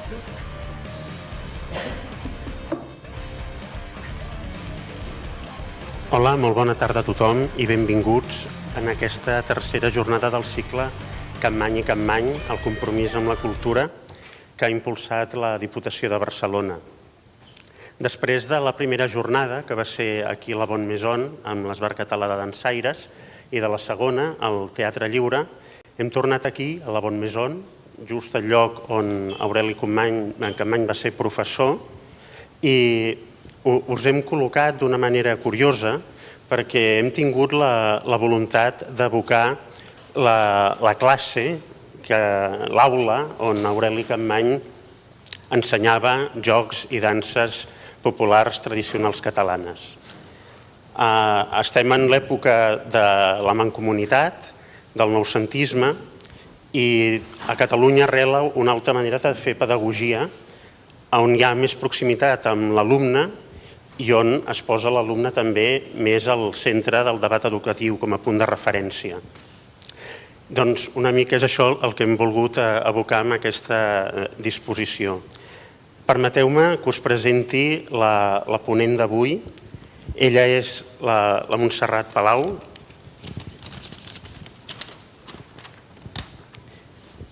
Hola, molt bona tarda a tothom i benvinguts en aquesta tercera jornada del cicle Capmany i Capmany, el compromís amb la cultura que ha impulsat la Diputació de Barcelona. Després de la primera jornada, que va ser aquí a la Bon Maison, amb l'Esbar Català de Dansaires, i de la segona, al Teatre Lliure, hem tornat aquí, a la Bon Maison, just al lloc on Aureli Capmany va ser professor, i us hem col·locat d'una manera curiosa perquè hem tingut la voluntat d'abocar la classe, l'aula on Aureli Capmany ensenyava jocs i danses populars tradicionals catalanes. Estem en l'època de la mancomunitat, del noucentisme, i a Catalunya arrela una altra manera de fer pedagogia on hi ha més proximitat amb l'alumne i on es posa l'alumne també més al centre del debat educatiu com a punt de referència. Doncs una mica és això el que hem volgut abocar amb aquesta disposició. Permeteu-me que us presenti la ponent d'avui. Ella és la Montserrat Palau.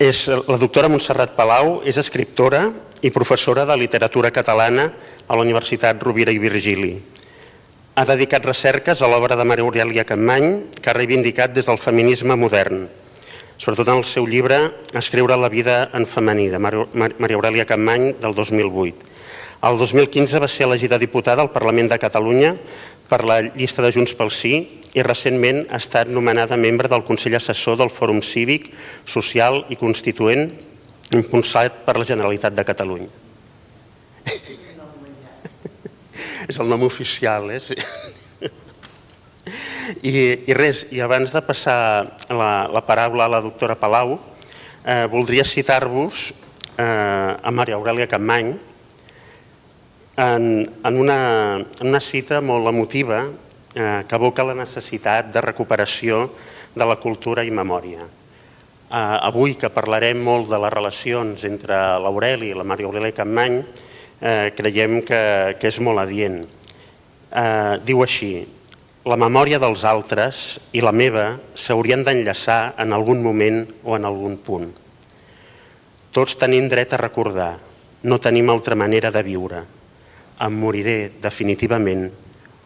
La doctora Montserrat Palau és escriptora i professora de literatura catalana a la Universitat Rovira i Virgili. Ha dedicat recerques a l'obra de Maria Aurèlia Capmany, que ha reivindicat des del feminisme modern, sobretot en el seu llibre Escriure la vida en femení, de Maria Aurèlia Capmany, del 2008. El 2015 va ser elegida diputada al Parlament de Catalunya per la llista de Junts pel Sí i recentment ha estat nomenada membre del Consell Assessor del Fòrum Cívic, Social i Constituent impulsat per la Generalitat de Catalunya. És el nom oficial, I res, i abans de passar la paraula a la doctora Palau, voldria citar-vos a Maria Aurèlia Capmany en una cita molt emotiva que evoca la necessitat de recuperació de la cultura i memòria. Avui, que parlarem molt de les relacions entre l'Aureli i la Maria Aurèlia Capmany, creiem que és molt adient. Diu així: la memòria dels altres i la meva s'haurien d'enllaçar en algun moment o en algun punt. Tots tenim dret a recordar, no tenim altra manera de viure. Em moriré definitivament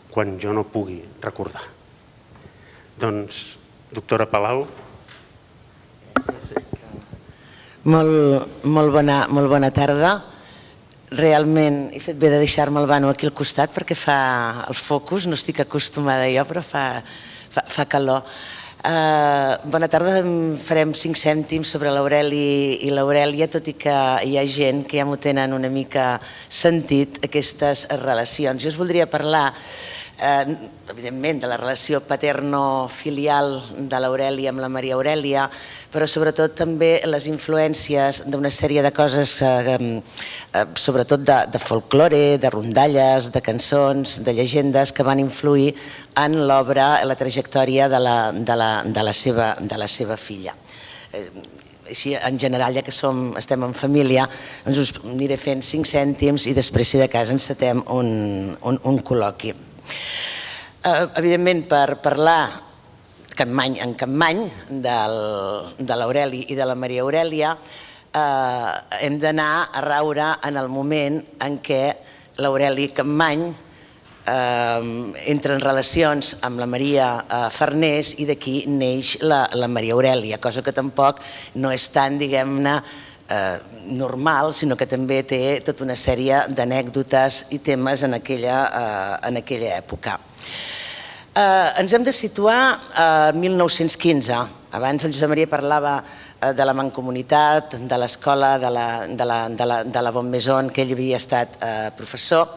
quan jo no pugui recordar. Doncs, doctora Palau. Molt bona tarda. Realment he fet bé de deixar-me el vano aquí al costat perquè fa el focus, no estic acostumada jo, però fa calor. Bona tarda, farem 5 cèntims sobre l'Aureli i l'Aurèlia, tot i que hi ha gent que ja m'ho tenen una mica sentit, aquestes relacions. Jo us voldria parlar, evidentment, de la relació paterno-filial de l'Aurèlia amb la Maria Aurèlia, però sobretot també les influències d'una sèrie de coses, sobretot de folklore, de rondalles, de cançons, de llegendes que van influir en l'obra, la trajectòria de la seva filla. Així, en general, ja que estem en família, us aniré fent 5 cèntims i després, si de cas, encetem un col·loqui. Evidentment, per parlar en Capmany de l'Aureli i de la Maria Aurèlia, hem d'anar a raure en el moment en què l'Aureli Capmany entra en relacions amb la Maria Farnés i d'aquí neix la Maria Aurèlia, cosa que tampoc no és tan, diguem-ne, normal, sinó que també té tota una sèrie d'anècdotes i temes en aquella època. Ens hem de situar a 1915. Abans el Josep Maria parlava de la mancomunitat, de l'escola de la Bon Maison, que ell havia estat professor,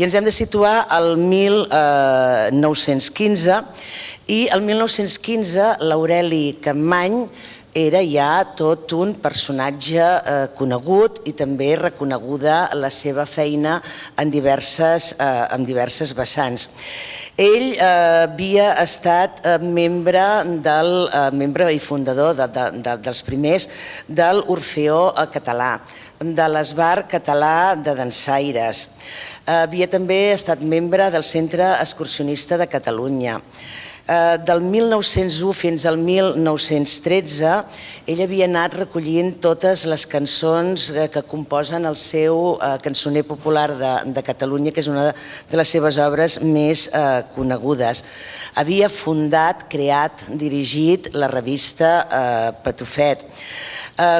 i ens hem de situar al 1915, i el 1915 l'Aureli Capmany era ja tot un personatge conegut i també reconeguda la seva feina en diverses vessants. Ell havia estat membre i fundador dels primers de l'Orfeó Català, de l'Esbar Català de Dansaires. Havia també estat membre del Centre Excursionista de Catalunya. Del 1901 fins al 1913 ell havia anat recollint totes les cançons que composen el seu cançoner popular de Catalunya, que és una de les seves obres més conegudes. Havia fundat, creat, dirigit la revista Patufet.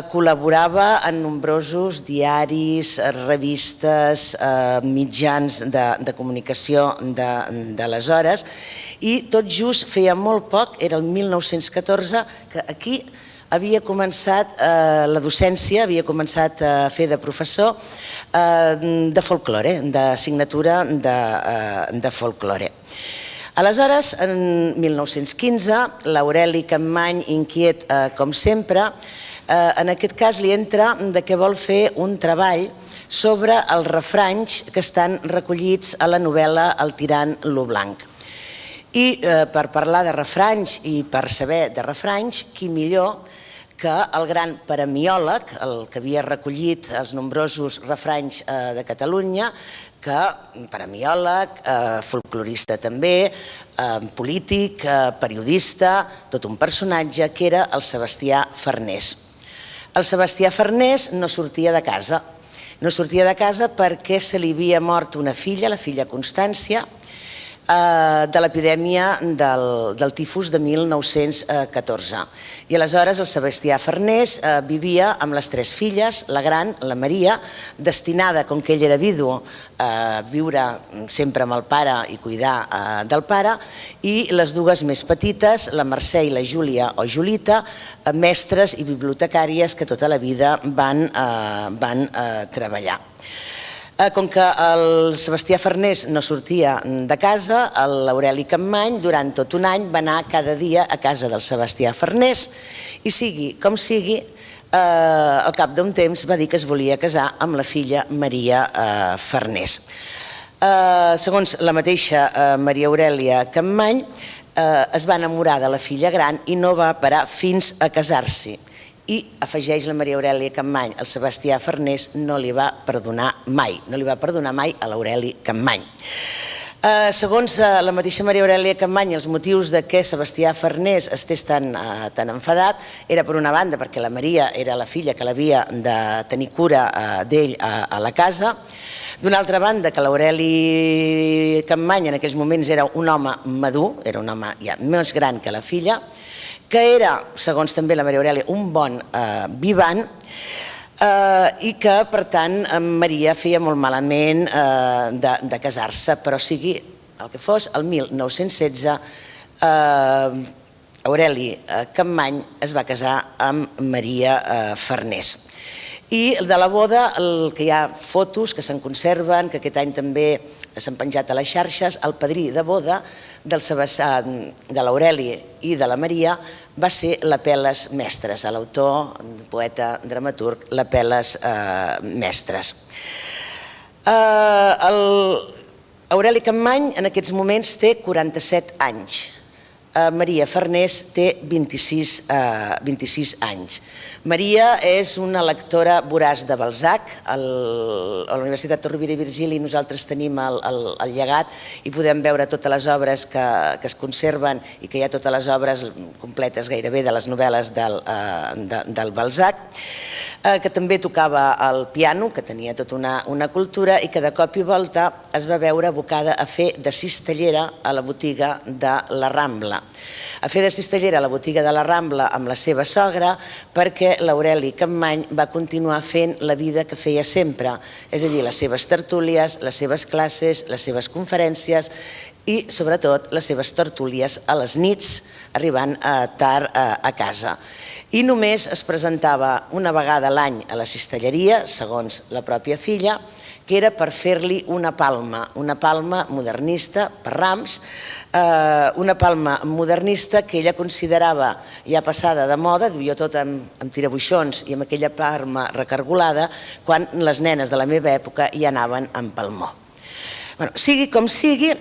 Col·laborava en nombrosos diaris, revistes, mitjans de comunicació d'aleshores, i tot just feia molt poc, era el 1914, que aquí havia començat la docència, havia començat a fer de professor de folklore, d'assignatura de folklore. Aleshores, en 1915, l'Aureli Capmany, inquiet com sempre, en aquest cas li entra que vol fer un treball sobre els refranys que estan recollits a la novel·la El tirant lo blanc. I per parlar de refranys i per saber de refranys, qui millor que el gran paramiòleg, el que havia recollit els nombrosos refranys de Catalunya, que paramiòleg, folclorista també, polític, periodista, tot un personatge, que era el Sebastià Farnés. El Sebastià Farnés no sortia de casa. No sortia de casa perquè se li havia mort una filla, la filla Constància, de l'epidèmia del tifus de 1914. I aleshores el Sebastià Farnés vivia amb les tres filles, la gran, la Maria, destinada, com que ell era vidu, a viure sempre amb el pare i cuidar del pare, i les dues més petites, la Mercè i la Júlia o Julita, mestres i bibliotecàries que tota la vida van treballar. Com que el Sebastià Farnés no sortia de casa, l'Aureli Capmany durant tot un any va anar cada dia a casa del Sebastià Farnés i sigui com sigui, al cap d'un temps va dir que es volia casar amb la filla Maria Farnés. Segons la mateixa Maria Aurèlia Capmany, es va enamorar de la filla gran i no va parar fins a casar-s'hi. I afegeix la Maria Aurèlia Capmany, el Sebastià Farnés no li va perdonar mai, no li va perdonar mai a l'Aureli Capmany. Segons la mateixa Maria Aurèlia Capmany, els motius de què Sebastià Farnés estés tan enfadat era, per una banda, perquè la Maria era la filla que l'havia de tenir cura d'ell a la casa. D'una altra banda, que l'Aureli Capmany en aquells moments era un home madur, era un home ja més gran que la filla, que era, segons també la Maria Aurèlia, un bon vivant, i que, per tant, Maria feia molt malament de casar-se, però sigui el que fos, el 1916 Aureli Capmany es va casar amb Maria Farnés. I de la boda, que hi ha fotos que se'n conserven, que aquest any també s'han penjat a les xarxes, el padrí de boda de l'Aureli i de la Maria va ser l'Apel·les Mestres, l'autor, poeta, dramaturg, l'Apel·les Mestres. Aureli Capmany en aquests moments té 47 anys. Maria Farnés té 26 anys. Maria és una lectora voraç de Balzac. A la Universitat Rovira i Virgili nosaltres tenim el llegat i podem veure totes les obres que es conserven i que hi ha totes les obres completes gairebé de les novel·les del Balzac, que també tocava el piano, que tenia tota una cultura i que de cop i volta es va veure abocada a fer de cistellera a la botiga de la Rambla. A fer de cistellera a la botiga de la Rambla amb la seva sogra perquè l'Aureli Capmany va continuar fent la vida que feia sempre, és a dir, les seves tertúlies, les seves classes, les seves conferències i, sobretot, les seves tertúlies a les nits, arribant tard a casa. I només es presentava una vegada a l'any a la cistelleria, segons la pròpia filla, que era per fer-li una palma modernista per rams, una palma modernista que ella considerava ja passada de moda, diu jo tot amb tirabuixons i amb aquella palma recargolada, quan les nenes de la meva època ja anaven amb palmó. Sigui com sigui,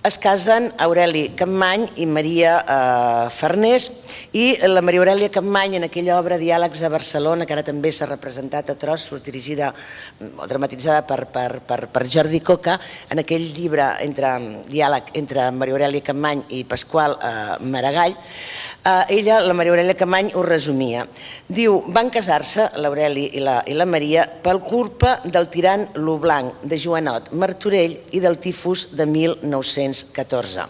es casen Aureli Capmany i Maria Farnés, i la Maria Aurèlia Capmany, en aquella obra Diàlegs a Barcelona, que ara també s'ha representat a trossos, dirigida o dramatitzada per Jordi Coca, en aquell llibre diàleg entre Maria Aurèlia Capmany i Pasqual Maragall, ella, la Maria Aurèlia Capmany, ho resumia. Diu, van casar-se l'Aureli i la Maria per culpa del tirant lo Blanc de Joanot Martorell i del tifus de 1914.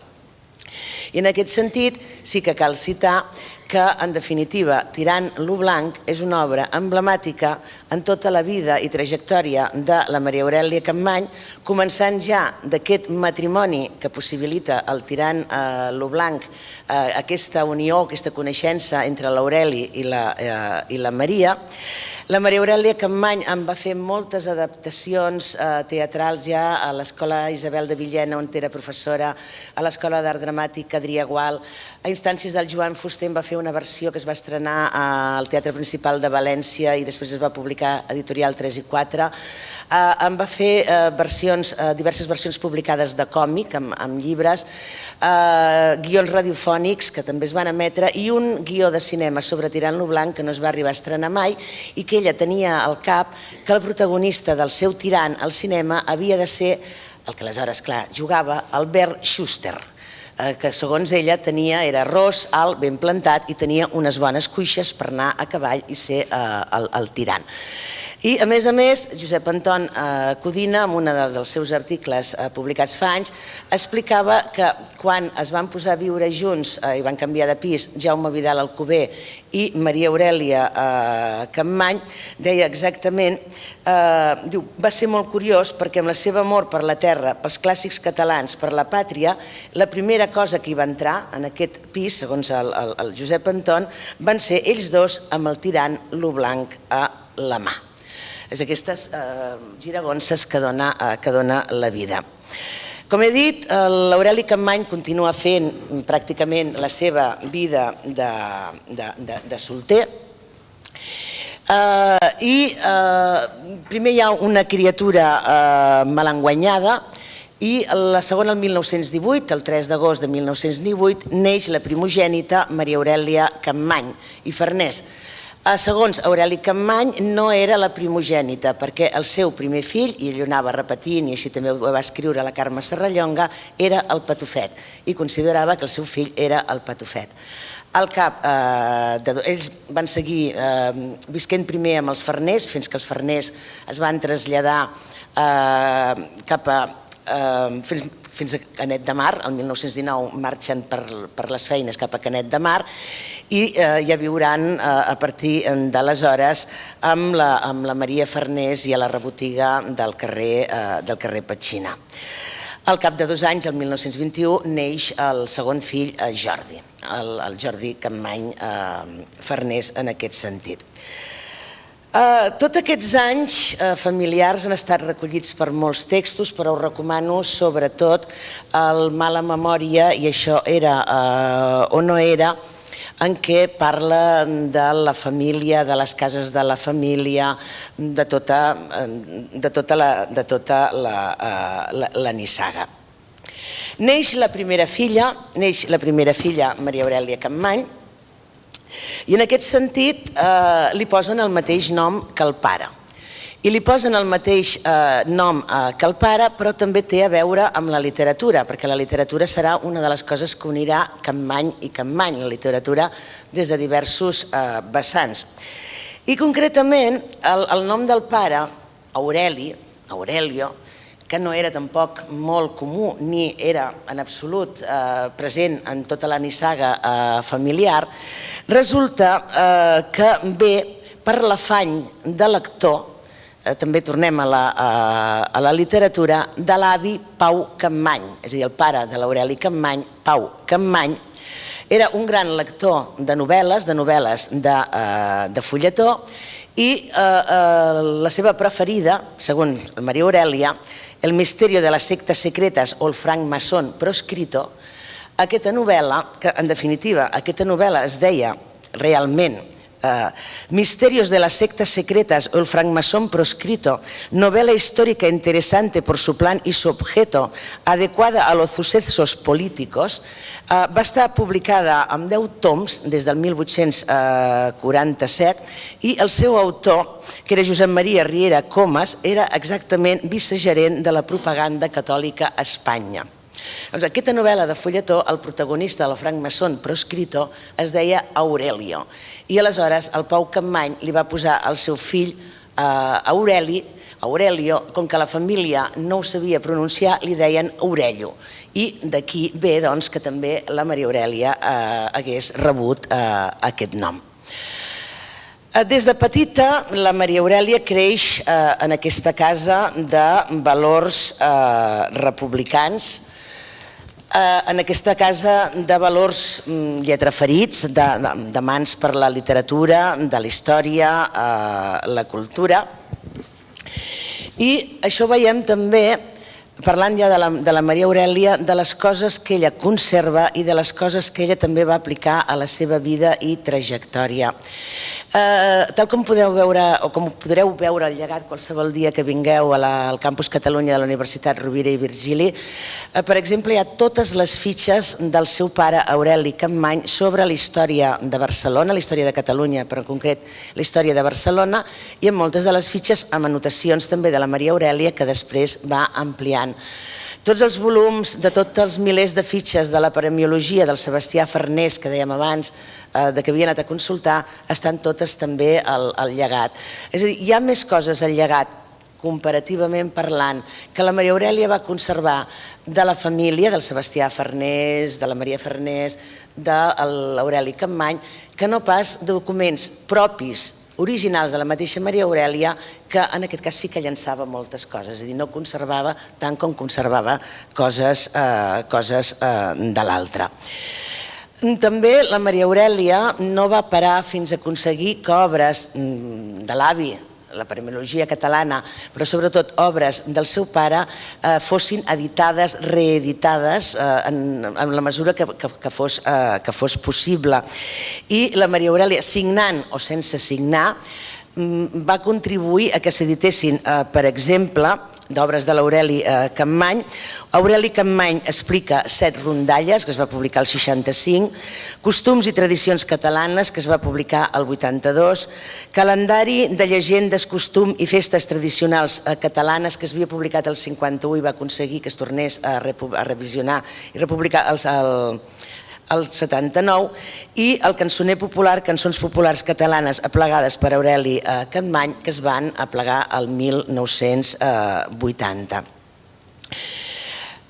I en aquest sentit sí que cal citar que, en definitiva, Tirant lo Blanc és una obra emblemàtica en tota la vida i trajectòria de la Maria Aurèlia Capmany, començant ja d'aquest matrimoni que possibilita el Tirant lo Blanc, aquesta unió, aquesta coneixença entre l'Aureli i la Maria. La Maria Aurèlia Capmany en va fer moltes adaptacions teatrals ja a l'Escola Isabel de Villena, on era professora, a l'Escola d'Art Dramàtic Adrià Gual. A instàncies del Joan Fuster en va fer una versió que es va estrenar al Teatre Principal de València i després es va publicar a Editorial 3 i 4. En va fer diverses versions publicades de còmic, amb llibres, guions radiofònics que també es van emetre i un guió de cinema sobre Tirant lo Blanc que no es va arribar a estrenar mai i que ella tenia al cap que el protagonista del seu tirant al cinema havia de ser el que aleshores, clar, jugava Albert Schuster, que segons ella era ros, alt, ben plantat i tenia unes bones cuixes per anar a cavall i ser el tirant. I a més, Josep Anton Codina, en un dels seus articles publicats fa anys, explicava que quan es van posar a viure junts i van canviar de pis Jaume Vidal Alcover i Maria Aurèlia Capmany, deia exactament, va ser molt curiós perquè amb la seva amor per la terra, pels clàssics catalans, per la pàtria, la primera cosa que hi va entrar en aquest pis, segons el Josep Anton, van ser ells dos amb el Tirant lo Blanc a la mà. És aquestes giragonses que dona la vida. Com he dit, l'Aureli Capmany continua fent pràcticament la seva vida de solter i primer hi ha una criatura malenguanyada i la segona, el 1918, el 3 d'agost de 1918, neix la primogènita Maria Aurèlia Capmany i Farnés. Segons Aureli Capmany, no era la primogènita perquè el seu primer fill, i ell ho anava repetint i així també ho va escriure la Carme Serrallonga, era el Patufet i considerava que el seu fill era el Patufet. Al cap, ells van seguir visquent primer amb els Farnés fins que els Farnés es van traslladar cap a fins a Canet de Mar. El 1919 marxen per les feines cap a Canet de Mar i ja viuran a partir d'aleshores amb la Maria Farnés i a la rebotiga del carrer Petxina. Al cap de 2 anys, el 1921, neix el segon fill, Jordi, el Jordi Capmany Farnés en aquest sentit. Tots aquests anys familiars han estat recollits per molts textos, però us recomano sobretot el Mala Memòria, i això era o no era, en què parla de la família, de les cases de la família, de tota la nissaga. Neix la primera filla, Maria Aurèlia Capmany, i en aquest sentit li posen el mateix nom que el pare. I li posen el mateix nom que el pare, però també té a veure amb la literatura, perquè la literatura serà una de les coses que unirà Capmany i Capmany, la literatura des de diversos vessants. I concretament el nom del pare, Aurelio, que no era tampoc molt comú ni era en absolut present en tota la nissaga familiar, resulta que ve per l'afany de lector, també tornem a la literatura, de l'avi Pau Capmany, és a dir, el pare de l'Aureli Capmany, Pau Capmany, era un gran lector de novel·les de fulletó, i la seva preferida, segons Maria Aurèlia, El misterio de las sectas secretas o el francmasón proscrito, aquesta novel·la, que en definitiva aquesta novel·la es deia realment Misterios de las sectas secretas o el francmasón proscrito, novela histórica interesante por su plan y su objeto, adecuada a los sucesos políticos, va estar publicada en 10 toms des del 1847 i el seu autor, que era Josep Maria Riera Comas, era exactament vicegerent de la propaganda catòlica a Espanya. Doncs aquesta novel·la de fulletó, el protagonista, el francmasón proscrito, es deia Aurelio. I aleshores el Pau Capmany li va posar al seu fill Aurelio, com que la família no ho sabia pronunciar, li deien Aurelio. I d'aquí ve que també la Maria Aurèlia hagués rebut aquest nom. Des de petita, la Maria Aurèlia creix en aquesta casa de valors republicans, en aquesta casa de valors lletraferits, d'amants per la literatura, de la història, la cultura. I això veiem també, parlant ja de la Maria Aurèlia, de les coses que ella conserva i de les coses que ella també va aplicar a la seva vida i trajectòria. Tal com podeu veure, o com podreu veure al llegat qualsevol dia que vingueu al Campus Catalunya de la Universitat Rovira i Virgili, per exemple, hi ha totes les fitxes del seu pare Aureli Capmany sobre la història de Barcelona, la història de Catalunya, però en concret la història de Barcelona, i en moltes de les fitxes amb anotacions també de la Maria Aurèlia que després va ampliant. Tots els volums de tots els milers de fitxes de la paremiologia del Sebastià Farnés, que dèiem abans, que havia anat a consultar, estan totes també al llegat. És a dir, hi ha més coses al llegat, comparativament parlant, que la Maria Aurèlia va conservar de la família, del Sebastià Farnés, de la Maria Farnés, de l'Aureli Capmany, que no pas de documents propis, originals de la mateixa Maria Aurèlia, que en aquest cas sí que llançava moltes coses, és a dir, no conservava tant com conservava coses de l'altra. També la Maria Aurèlia no va parar fins a aconseguir que obres de l'avi, la paremiologia catalana, però sobretot obres del seu pare, fossin editades, reeditades en la mesura que fos possible. I la Maria Aurèlia, signant o sense signar, va contribuir a que s'editessin, per exemple, d'obres de l'Aureli Capmany. Aureli Capmany explica 7 rondalles, que es va publicar al 65, Costums i tradicions catalanes, que es va publicar al 82, Calendari de llegendes, costum i festes tradicionals catalanes, que es havia publicat al 51 i va aconseguir que es tornés a revisionar i republicar al 79, i el cançoner popular, cançons populars catalanes aplegades per Aureli Capmany, que es van aplegar el 1980.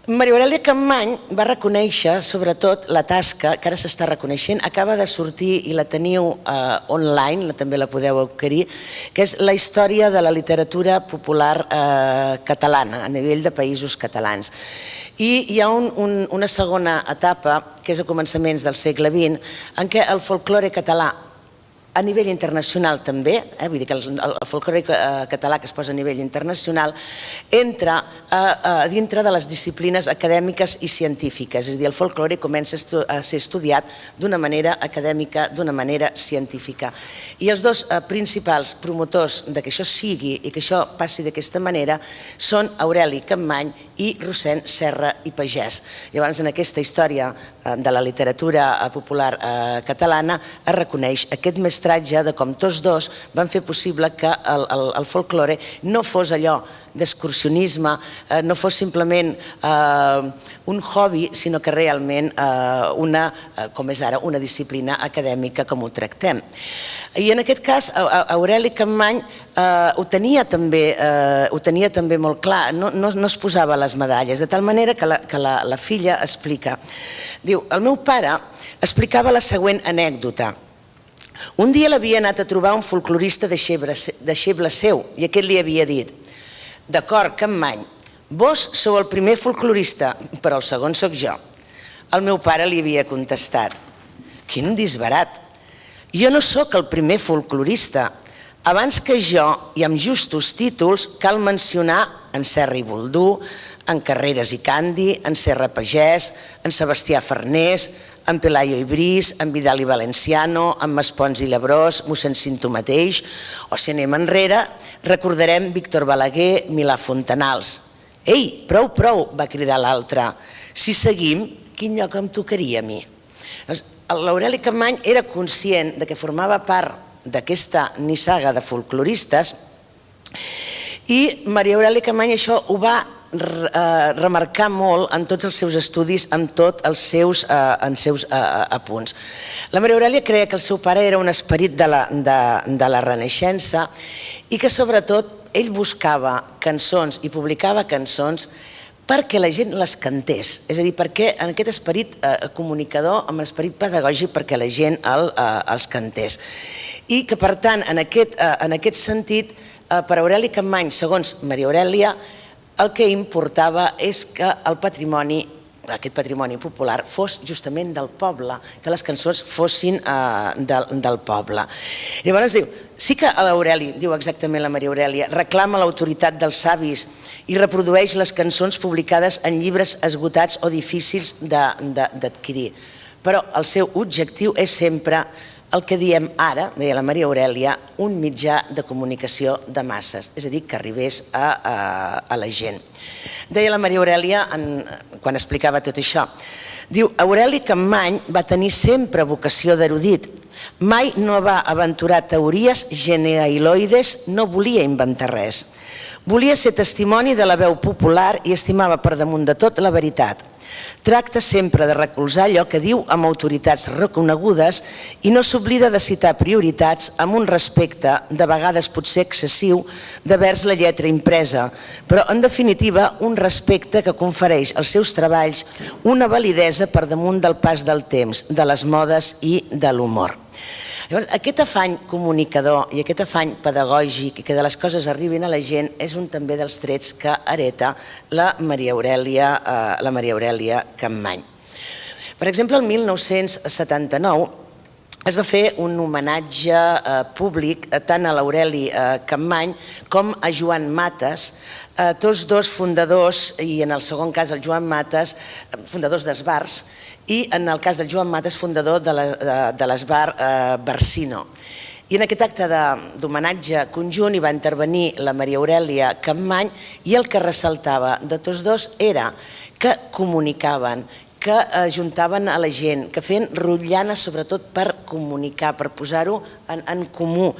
Maria Aurèlia Capmany va reconèixer sobretot la tasca que ara s'està reconeixent, acaba de sortir i la teniu online, també la podeu adquirir, que és la història de la literatura popular catalana a nivell de països catalans. I hi ha una segona etapa, que és a començaments del segle XX, en què el folklore català, a nivell internacional també, vull dir que el folklore català que es posa a nivell internacional, entra dintre de les disciplines acadèmiques i científiques, és a dir, el folklore comença a ser estudiat d'una manera acadèmica, d'una manera científica. I els dos principals promotors que això sigui i que això passi d'aquesta manera són Aureli Capmany i Rossend Serra i Pagès. Llavors, en aquesta història de la literatura popular catalana es reconeix aquest mestratge de com tots dos van fer possible que el folklore no fos allò d'excursionisme, no fos simplement un hobby, sinó que realment com és ara, una disciplina acadèmica com ho tractem. I en aquest cas, Aureli Capmany ho tenia també molt clar, no es posava les medalles, de tal manera que la filla explica. Diu, el meu pare explicava la següent anècdota. Un dia l'havia anat a trobar un folclorista deixeble seu i aquest li havia dit: d'acord, Capmany, vos sou el primer folclorista, però el segon sóc jo. El meu pare li havia contestat: quin disbarat, jo no sóc el primer folclorista. Abans que jo, i amb justos títols, cal mencionar en Serra i Boldú, en Carreras i Candi, en Serra Pagès, en Sebastià Farnés, en Pelayo i Briz, en Vidal i Valenciano, en Maspons i Labrós, mossèn Cinto mateix, o si anem enrere, recordarem Víctor Balaguer, Milà Fontanals. Ei, prou, prou, va cridar l'altre. Si seguim, quin lloc em tocaria a mi? L'Aureli Capmany era conscient que formava part d'aquesta nissaga de folcloristes i Maria Aurèlia Capmany això ho va remarcar molt en tots els seus estudis, en tots els seus apunts. La Maria Aurèlia creia que el seu pare era un esperit de la Renaixença i que sobretot ell buscava cançons i publicava cançons perquè la gent les cantés, és a dir, perquè en aquest esperit comunicador, amb l'esperit pedagògic, perquè la gent els cantés. I que, per tant, en aquest sentit, per Aureli Capmany, segons Maria Aurèlia, el que importava és que el patrimoni, aquest patrimoni popular, fos justament del poble, que les cançons fossin del poble. Llavors diu, sí que l'Aureli, diu exactament la Maria Aurèlia, reclama l'autoritat dels savis i reprodueix les cançons publicades en llibres esgotats o difícils d'adquirir. Però el seu objectiu és sempre el que diem ara, deia la Maria Aurèlia, un mitjà de comunicació de masses, és a dir, que arribés a la gent. Deia la Maria Aurèlia, quan explicava tot això, diu, Aureli Capmany va tenir sempre vocació d'erudit, mai no va aventurar teories genealoides, no volia inventar res. Volia ser testimoni de la veu popular i estimava per damunt de tot la veritat. Tracta sempre de recolzar allò que diu amb autoritats reconegudes i no s'oblida de citar prioritats amb un respecte, de vegades potser excessiu, de vers la lletra impresa, però en definitiva un respecte que confereix als seus treballs una validesa per damunt del pas del temps, de les modes i de l'humor. Llavors, aquest afany comunicador i aquest afany pedagògic i que de les coses arribin a la gent és un també dels trets que hereta la Maria Aurèlia Capmany. Per exemple, el 1979 es va fer un homenatge públic tant a l'Aureli Capmany com a Joan Mates, tots dos fundadors, i en el segon cas el Joan Mates, fundadors d'Esbars, i en el cas del Joan Mates, fundador de l'Esbar Barsino. I en aquest acte d'homenatge conjunt hi va intervenir la Maria Aurèlia Capmany i el que ressaltava de tots dos era que comunicaven, que ajuntaven a la gent, que feien rotllanes sobretot per comunicar, per posar-ho en comú,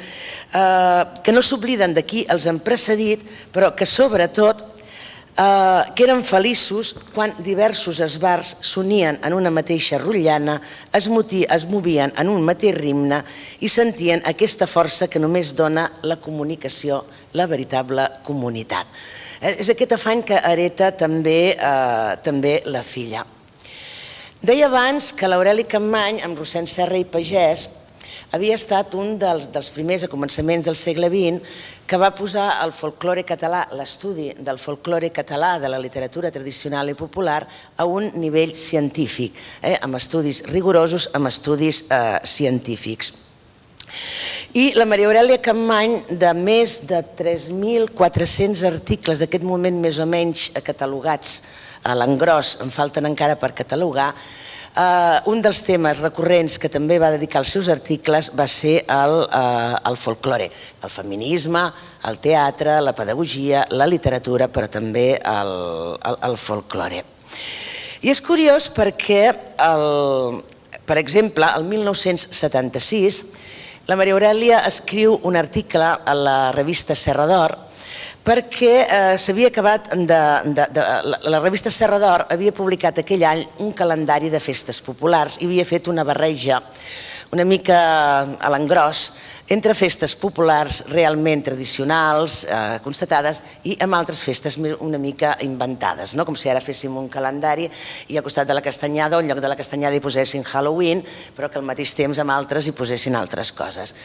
que no s'obliden de qui els han precedit, però que sobretot que eren feliços quan diversos esbars s'unien en una mateixa rotllana, es movien en un mateix rimne i sentien aquesta força que només dona la comunicació, la veritable comunitat. És aquest afany que hereta també la filla. Deia abans que l'Aureli Capmany, amb Rossend Serra i Pagès, havia estat un dels primers a començaments del segle XX que va posar el folklore català, l'estudi del folklore català, de la literatura tradicional i popular, a un nivell científic, amb estudis rigorosos, amb estudis científics. I la Maria Aurèlia Capmany, de més de 3.400 articles d'aquest moment més o menys catalogats a l'engròs, en falten encara per catalogar, un dels temes recurrents que també va dedicar els seus articles va ser el folklore, el feminisme, el teatre, la pedagogia, la literatura, però també el folklore. I és curiós perquè, per exemple, el 1976, la Maria Aurèlia escriu un article a la revista Serra d'Or perquè s'havia acabat, la revista Serra d'Or havia publicat aquell any un calendari de festes populars i havia fet una barreja una mica a l'engròs entre festes populars realment tradicionals, constatades, i amb altres festes una mica inventades, com si ara féssim un calendari i al costat de la castanyada, o en lloc de la castanyada hi posessin Halloween, però que al mateix temps amb altres hi posessin altres coses.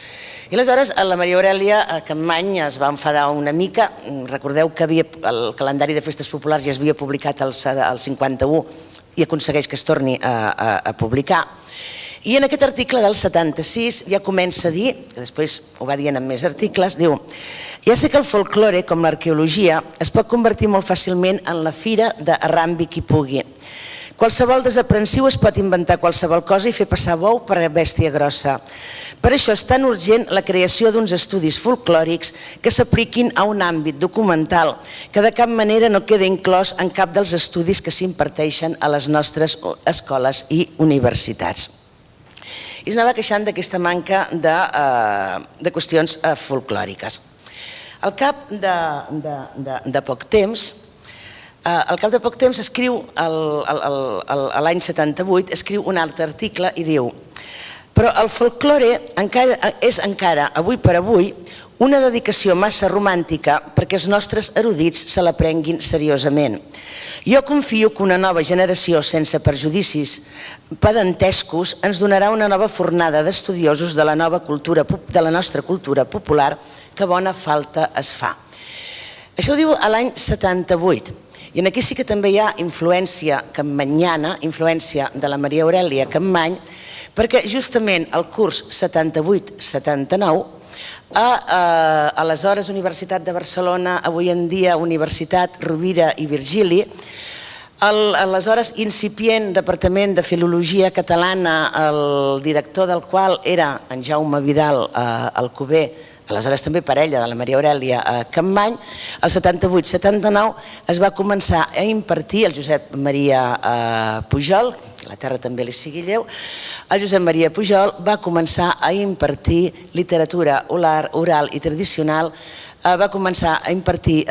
I aleshores la Maria Aurèlia Capmany es va enfadar una mica. Recordeu que el calendari de festes populars ja es havia publicat al 51 i aconsegueix que es torni a publicar. I en aquest article del 76 ja comença a dir, que després ho va dient en més articles, diu: ja sé que el folklore, com l'arqueologia, es pot convertir molt fàcilment en la fira d'arrambi qui pugui. Qualsevol desaprensiu es pot inventar qualsevol cosa i fer passar bou per bèstia grossa. Per això és tan urgent la creació d'uns estudis folclòrics que s'apliquin a un àmbit documental que de cap manera no queda inclòs en cap dels estudis que s'imparteixen a les nostres escoles i universitats. I es anava queixant d'aquesta manca de qüestions folclòriques. Al cap de poc temps escriu, l'any 78, escriu un altre article i diu: però el folklore és encara, avui per avui, una dedicació massa romàntica perquè els nostres erudits se la prenguin seriosament. Jo confio que una nova generació, sense perjudicis pedantescos, ens donarà una nova fornada d'estudiosos de la nostra cultura popular que bona falta es fa. Això ho diu l'any 78. I aquí sí que també hi ha influència campanyana, influència de la Maria Aurèlia Capmany, perquè justament el curs 78-79, a aleshores Universitat de Barcelona, avui en dia Universitat Rovira i Virgili, aleshores incipient Departament de Filologia Catalana, el director del qual era en Jaume Vidal Alcover, aleshores també parella de la Maria Aurèlia Capmany, el 78-79 es va començar a impartir, el Josep Maria Pujol, la terra també li sigui lleu, el Josep Maria Pujol va començar a impartir literatura oral i tradicional, va començar a impartir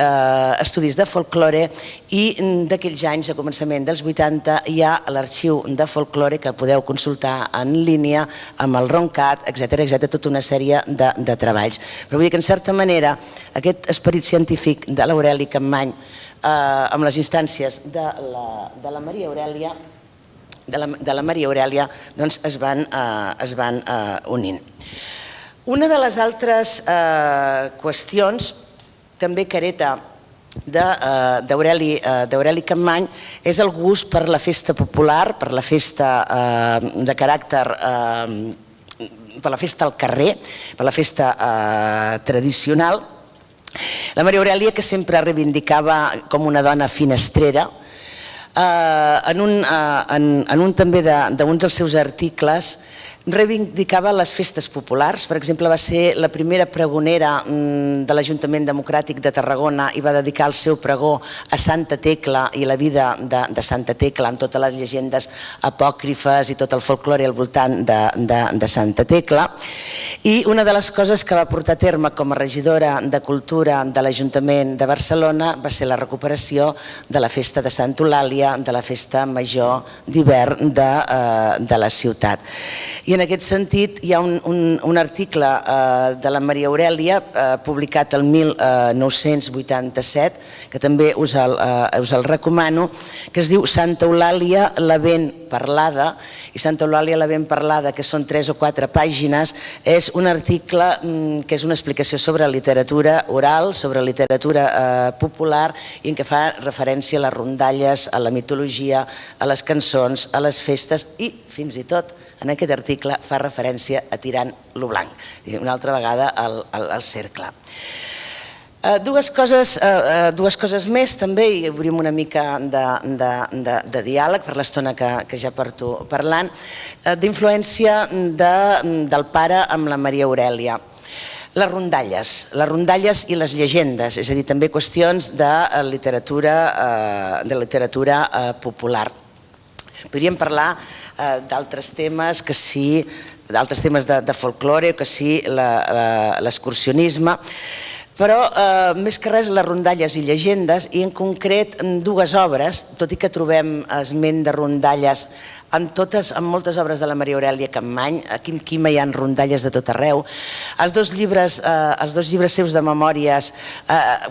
estudis de folklore i d'aquells anys, a començament dels 80, hi ha l'arxiu de folklore que podeu consultar en línia amb el RONCAT, etc., tota una sèrie de treballs. Però vull dir que en certa manera aquest esperit científic de l'Aureli Capmany amb les instàncies de la Maria Aurèlia doncs es van unint. Una de les altres qüestions, també que hereta d'Aureli Capmany, és el gust per la festa popular, per la festa de caràcter, per la festa al carrer, per la festa tradicional. La Maria Aurèlia, que sempre reivindicava com una dona finestrera, en un també d'un dels seus articles reivindicava les festes populars. Per exemple, va ser la primera pregonera de l'Ajuntament Democràtic de Tarragona i va dedicar el seu pregó a Santa Tecla i la vida de Santa Tecla, amb totes les llegendes apòcrifes i tot el folklore al voltant de Santa Tecla. I una de les coses que va portar a terme com a regidora de Cultura de l'Ajuntament de Barcelona va ser la recuperació de la festa de Santa Eulàlia, de la festa major d'hivern de la ciutat. I en aquest sentit hi ha un article de la Maria Aurèlia publicat el 1987, que també us el recomano, que es diu Santa Eulàlia la ben parlada, i Santa Eulàlia la ben parlada, que són 3 o 4 pàgines, és un article que és una explicació sobre literatura oral, sobre literatura popular, i en què fa referència a les rondalles, a la mitologia, a les cançons, a les festes i fins i tot en aquest article fa referència a Tirant lo Blanc, una altra vegada al cercle. Dues coses més també, i obrim una mica de diàleg per l'estona que ja porto parlant, d'influència del pare amb la Maria Aurèlia. Les rondalles i les llegendes, és a dir, també qüestions de literatura popular. Podríem parlar d'altres temes, que sí, d'altres temes de folklore, que sí, l'excursionisme, però més que res les rondalles i llegendes, i en concret dues obres, tot i que trobem esment de rondalles en moltes obres de la Maria Aurèlia Capmany, aquí en Quima hi ha rondalles de tot arreu. Els dos llibres seus de memòries,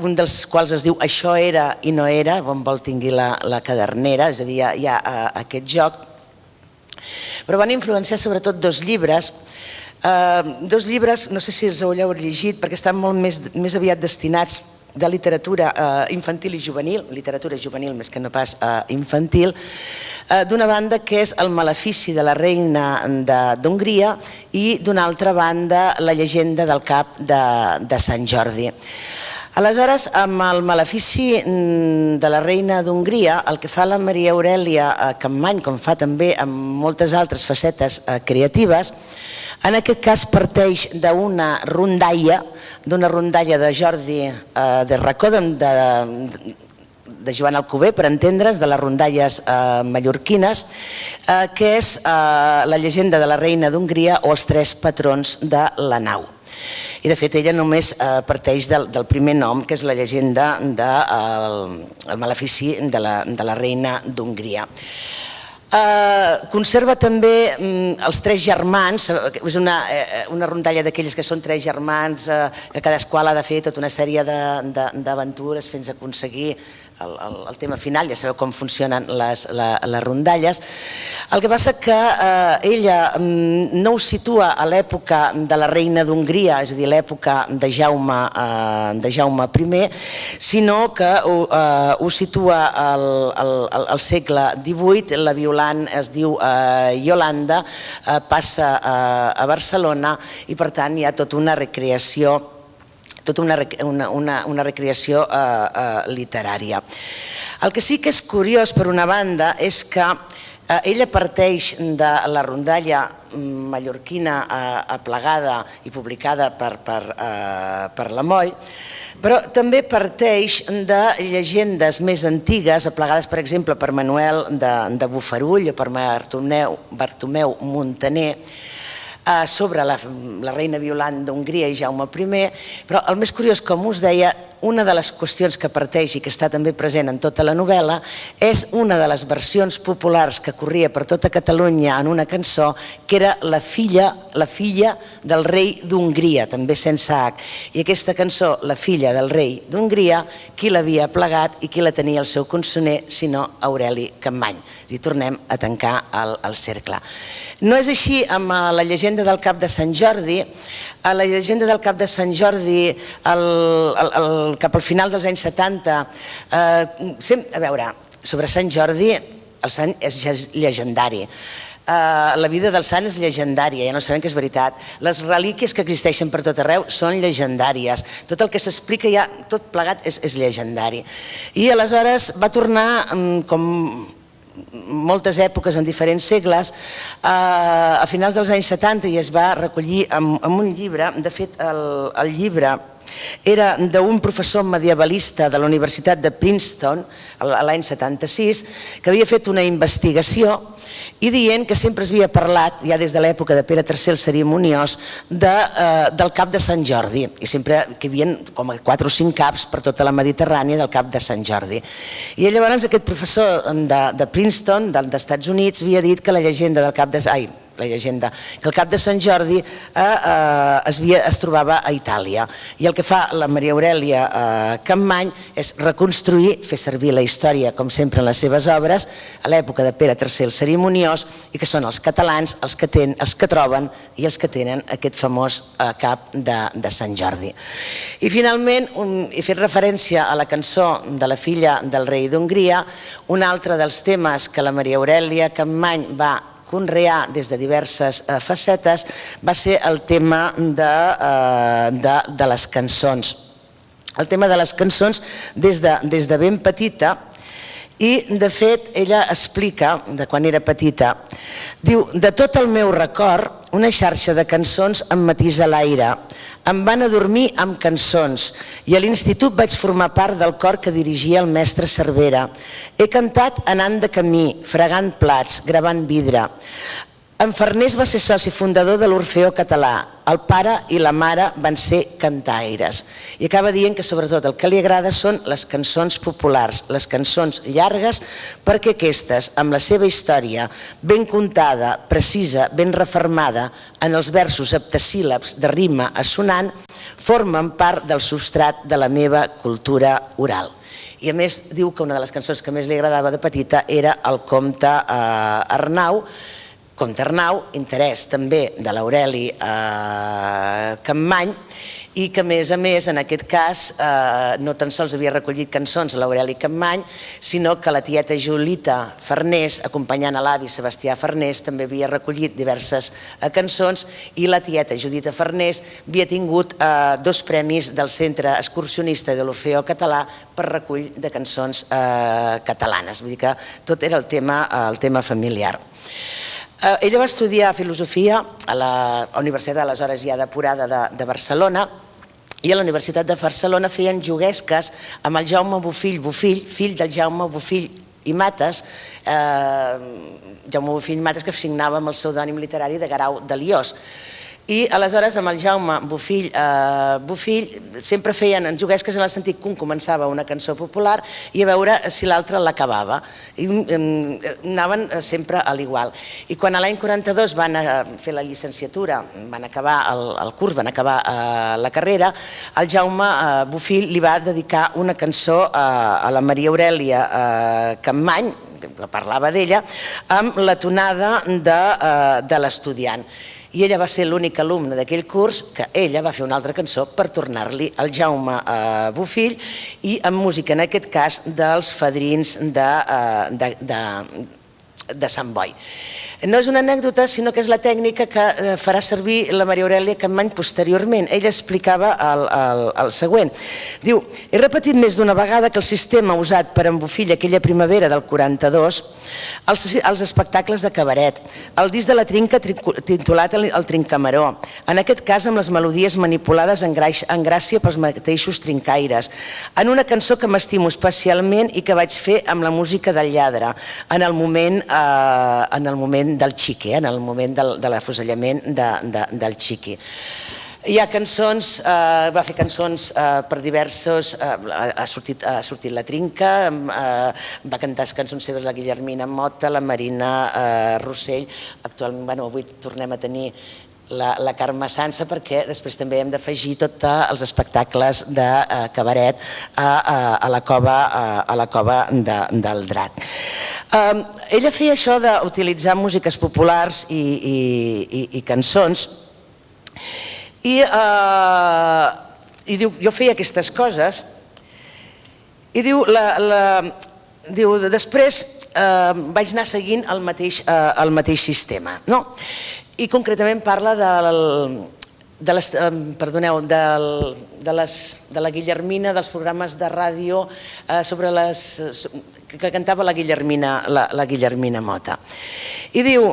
un dels quals es diu Això era i no era, bon vol tingui la cadernera, és a dir, hi ha aquest joc. Però van influenciar sobretot dos llibres, no sé si els heu llegit, perquè estan molt més aviat destinats de literatura infantil i juvenil, literatura juvenil més que no pas infantil, d'una banda que és El malefici de la reina d'Hongria i d'una altra banda La llegenda del cap de Sant Jordi. Aleshores, amb el malefici de la reina d'Hongria, el que fa la Maria Aurèlia Capmany, com fa també amb moltes altres facetes creatives, en aquest cas parteix d'una rondalla de Jordi de Racó, de Joan Alcover, per entendre'ns, de les rondalles mallorquines, que és la llegenda de la reina d'Hongria o els tres patrons de la nau. I de fet ella només parteix del primer nom, que és la llegenda del malefici de la reina d'Hongria. Conserva també els tres germans, és una rondalla d'aquelles que són tres germans, que cadasqual ha de fer tota una sèrie d'aventures fins a aconseguir el tema final. Ja sabeu com funcionen les rondalles. El que passa que ella no ho situa a l'època de la reina d'Hongria, és a dir, l'època de Jaume I, sinó que ho situa al segle XVIII. La violant es diu Iolanda, passa a Barcelona i per tant hi ha tota una recreació literària. El que sí que és curiós, per una banda, és que ella parteix de la rondalla mallorquina aplegada i publicada per la Moll, però també parteix de llegendes més antigues, aplegades, per exemple, per Manuel de Bofarull o per Bartomeu Montaner, sobre la reina violant d'Hongria i Jaume I, però el més curiós, com us deia, una de les qüestions que parteix i que està també present en tota la novel·la és una de les versions populars que corria per tota Catalunya en una cançó, que era la filla del rei d'Hongria, també sense H. I aquesta cançó, La filla del rei d'Hongria, qui l'havia plegat i qui la tenia al seu cançoner, sinó Aureli Capmany. I tornem a tancar el cercle. No és així amb la llegenda del Cap de Sant Jordi. A la llegenda del Cap de Sant Jordi, cap al final dels anys 70, a veure, sobre Sant Jordi, el sant és llegendari. La vida del sant és llegendària, ja no sabem que és veritat. Les relíquies que existeixen per tot arreu són llegendàries. Tot el que s'explica ja, tot plegat, és llegendari. I aleshores va tornar, com moltes èpoques en diferents segles, a finals dels anys 70, i es va recollir en un llibre. De fet, el llibre era d'un professor medievalista de la Universitat de Princeton l'any 76, que havia fet una investigació i dient que sempre es havia parlat, ja des de l'època de Pere III el Cerimoniós, del Cap de Sant Jordi, i sempre que hi havia com 4 o 5 caps per tota la Mediterrània del Cap de Sant Jordi. I llavors aquest professor de Princeton, dels Estats Units, havia dit que la llegenda del Cap de que el Cap de Sant Jordi es trobava a Itàlia. I el que fa la Maria Aurèlia Capmany és reconstruir, fer servir la història, com sempre en les seves obres, a l'època de Pere III el Cerimoniós, i que són els catalans els que troben i els que tenen aquest famós Cap de Sant Jordi. I finalment, he fet referència a la cançó de la filla del rei d'Hongria. Un altre dels temes que la Maria Aurèlia Capmany va conrear des de diverses facetes va ser el tema de les cançons. El tema de les cançons des de ben petita. I, de fet, ella explica, de quan era petita, diu: de tot el meu record, una xarxa de cançons em matisa l'aire. Em van adormir amb cançons i a l'institut vaig formar part del cor que dirigia el mestre Cervera. He cantat anant de camí, fregant plats, gravant vidre. En Farnés va ser soci fundador de l'Orfeó Català. El pare i la mare van ser cantaires. I acaba dient que sobretot el que li agrada són les cançons populars, les cançons llargues, perquè aquestes, amb la seva història ben contada, precisa, ben refermada, en els versos heptasíl·labs de rima assonant, formen part del substrat de la meva cultura oral. I a més diu que una de les cançons que més li agradava de petita era el Comte Arnau, interès també de l'Aureli Capmany, i que a més, en aquest cas, no tan sols havia recollit cançons a l'Aureli Capmany, sinó que la tieta Julita Farnés, acompanyant a l'avi Sebastià Farnés, també havia recollit diverses cançons, i la tieta Judita Farnés havia tingut 2 premis del Centre Excursionista de l'Orfeó Català per recull de cançons catalanes. Vull dir que tot era el tema familiar. Ella va estudiar filosofia a la Universitat, aleshores ja depurada, de Barcelona, i a la Universitat de Barcelona feien juguesques amb el Jaume Bofill, fill del Jaume Bofill i Mates, Jaume Bofill i Mates, que signava amb el pseudònim literari de Guerau de Liós. I aleshores amb el Jaume Bofill sempre feien juguesques en el sentit que un començava una cançó popular i a veure si l'altre l'acabava. Anaven sempre a l'igual. I quan a l'any 42 van fer la llicenciatura, van acabar el curs, van acabar la carrera, el Jaume Bofill li va dedicar una cançó a la Maria Aurèlia Capmany, que parlava d'ella, amb la tonada de l'estudiant. I ella va ser l'únic alumne d'aquell curs que ella va fer una altra cançó per tornar-li al Jaume Bofill, i amb música, en aquest cas, dels fadrins de Sant Boi. No és una anècdota, sinó que és la tècnica que farà servir la Maria Aurèlia Capmany posteriorment. Ella explicava el següent. Diu: he repetit més d'una vegada que el sistema usat per en Bofill aquella primavera del 42 als espectacles de cabaret, el disc de la Trinca titulat El Trincamaró, en aquest cas amb les melodies manipulades en gràcia pels mateixos trincaires, en una cançó que m'estimo especialment i que vaig fer amb la música del Lladre, en el moment del Xiqui, en el moment de l'afusellament del Xiqui. Hi ha cançons, va fer cançons per diversos, ha sortit La Trinca, va cantar cançons seves la Guillermina Mota, la Marina Rossell, actualment avui tornem a tenir la Carme Sansa, perquè després també hem d'afegir tots els espectacles de cabaret a la cova del Drat. Ella feia això d'utilitzar músiques populars i cançons, i diu, jo feia aquestes coses, i diu, després vaig anar seguint el mateix sistema, no? I concretament parla de la Guillermina, dels programes de ràdio que cantava la Guillermina Mota. I diu: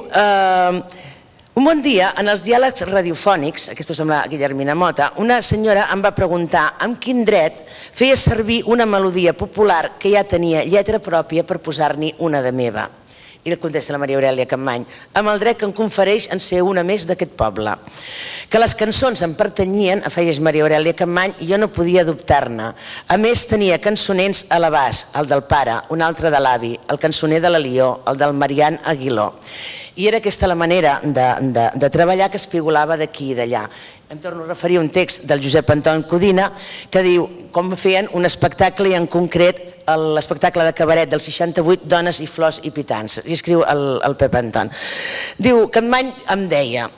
un bon dia, en els diàlegs radiofònics, aquesta és amb la Guillermina Mota, una senyora em va preguntar amb quin dret feia servir una melodia popular que ja tenia lletra pròpia per posar-n'hi una de meva. I li contesta la Maria Aurèlia Capmany: amb el dret que em confereix en ser una més d'aquest poble. Que les cançons em pertanyien, afegeix Maria Aurèlia Capmany, i jo no podia dubtar-ne. A més, tenia cançoners a l'abast, el del pare, un altre de l'avi, el cançoner de l'Alió, el del Marian Aguiló. I era aquesta la manera de treballar, que espigolava d'aquí i d'allà. Em torno a referir a un text del Josep Anton Codina que diu com feien un espectacle, i en concret l'espectacle de cabaret del 68, Dones i flors i pitans. I escriu el Pep Anton. Diu: Capmany em deia: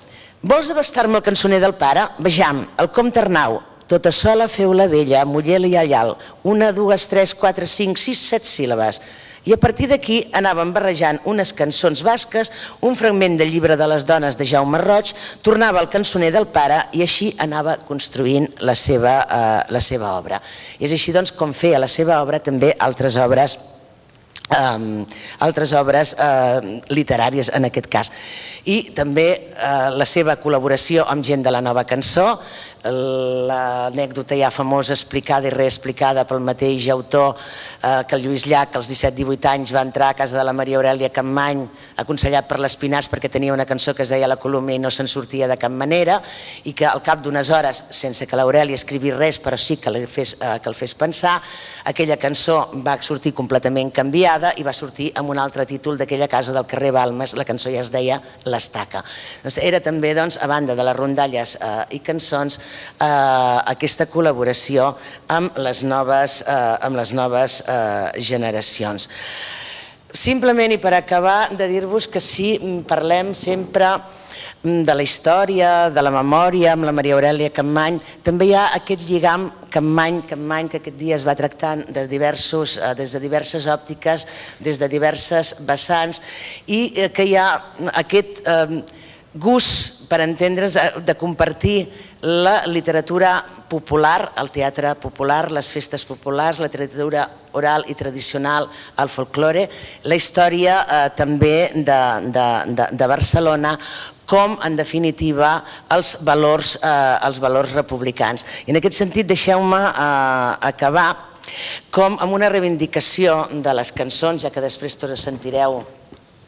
vols abastar-me el cançoner del pare? Vejam, el comte Arnau, tota sola feu la vella, muller lleial, 1, 2, 3, 4, 5, 6, 7 síl·labes. I a partir d'aquí anàvem barrejant unes cançons basques, un fragment del llibre de les dones de Jaume Roig, tornava al cançoner del pare i així anava construint la seva obra. I és així doncs com feia la seva obra també altres obres literàries en aquest cas. I també la seva col·laboració amb gent de la Nova Cançó, l'anècdota ja famosa explicada i reexplicada pel mateix autor, que el Lluís Llach als 17-18 anys va entrar a casa de la Maria Aurèlia Capmany aconsellat per l'Espinàs perquè tenia una cançó que es deia La Colúmbia i no se'n sortia de cap manera, i que al cap d'unes hores, sense que l'Aurèlia escrivís res però sí que el fes pensar, aquella cançó va sortir completament canviada i va sortir amb un altre títol d'aquella casa del carrer Balmes. La cançó ja es deia L'Estaca. Era també, a banda de les rondalles i cançons, aquesta col·laboració amb les noves generacions. Simplement, i per acabar, de dir-vos que sí, parlem sempre de la història, de la memòria, amb la Maria Aurèlia Capmany. També hi ha aquest lligam Capmany que aquest dia es va tractant des de diverses òptiques, des de diverses vessants, i que hi ha aquest gust, per entendre's, de compartir la literatura popular, el teatre popular, les festes populars, la literatura oral i tradicional, el folklore, la història també de Barcelona, com, en definitiva, els valors republicans. I en aquest sentit, deixeu-me acabar com amb una reivindicació de les cançons, ja que després tots sentireu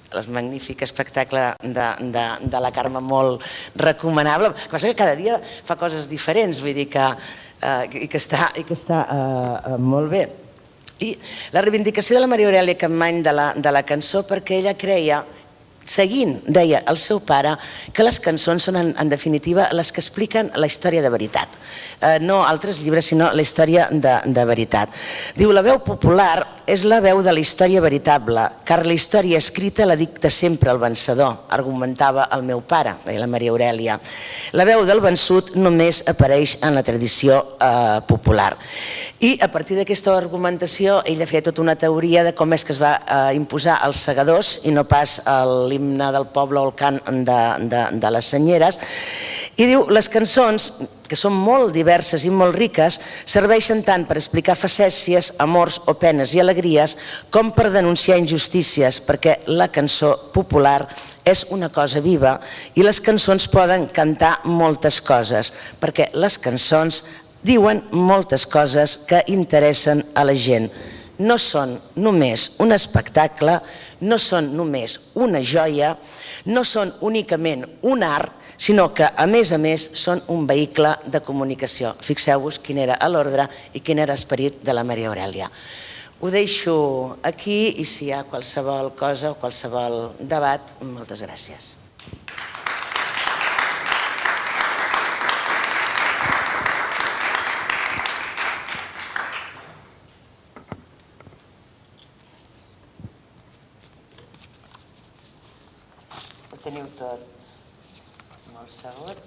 el magnífic espectacle de la Carme, molt recomanable. El que passa que cada dia fa coses diferents, vull dir que està molt bé. I la reivindicació de la Maria Aurèlia Capmany de la cançó, perquè ella creia, seguint, deia el seu pare, que les cançons són en definitiva les que expliquen la història de veritat. No altres llibres, sinó la història de veritat. Diu, la veu popular és la veu de la història veritable, car la història escrita la dicta sempre el vencedor, argumentava el meu pare, deia la Maria Aurèlia. La veu del vençut només apareix en la tradició popular. I a partir d'aquesta argumentació ella feia tota una teoria de com és que es va imposar els segadors i no pas l'himne del poble o el cant de les senyeres. I diu, les cançons, que són molt diverses i molt riques, serveixen tant per explicar facècies, amors o penes i alegries, com per denunciar injustícies, perquè la cançó popular és una cosa viva i les cançons poden cantar moltes coses, perquè les cançons diuen moltes coses que interessen a la gent. No són només un espectacle, no són només una joia, no són únicament un art, sinó que, a més, són un vehicle de comunicació. Fixeu-vos quin era l'ordre i quin era l'esperit de la Maria Aurèlia. Ho deixo aquí i si hi ha qualsevol cosa o qualsevol debat, moltes gràcies. Ho teniu tot molt segut.